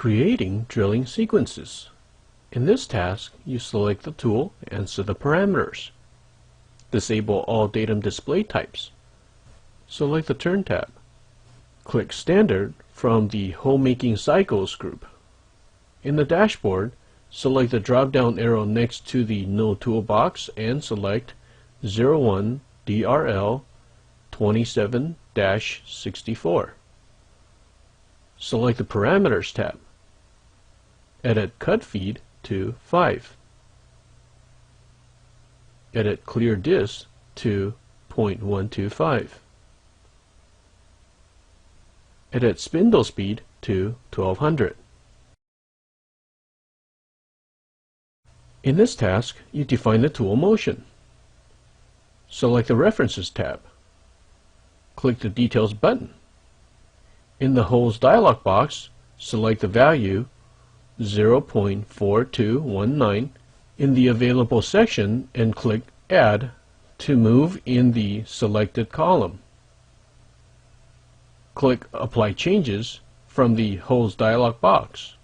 Creating drilling sequences. In this task, you select the tool and set the parameters. Disable all datum display types. Select the Turn tab. Click Standard from the Hole Making Cycles group. In the dashboard, select the drop-down arrow next to the No toolbox and select 01 DRL 27-64. Select the Parameters tab. Edit Cut Feed to 5. Edit Clear Disk to 0.125. Edit Spindle Speed to 1200. In this task, you define the tool motion. Select the References tab. Click the Details button. In the Holes dialog box, select the value 0.4219 in the Available section and click Add to move in the selected column. Click Apply Changes from the Holes dialog box.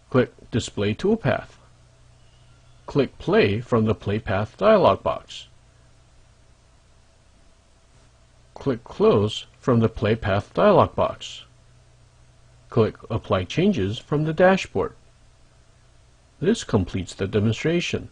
Click Display Toolpath. Click Play from the Play Path dialog box. Click Close from the Play Path dialog box. Click Apply Changes from the dashboard. This completes the demonstration.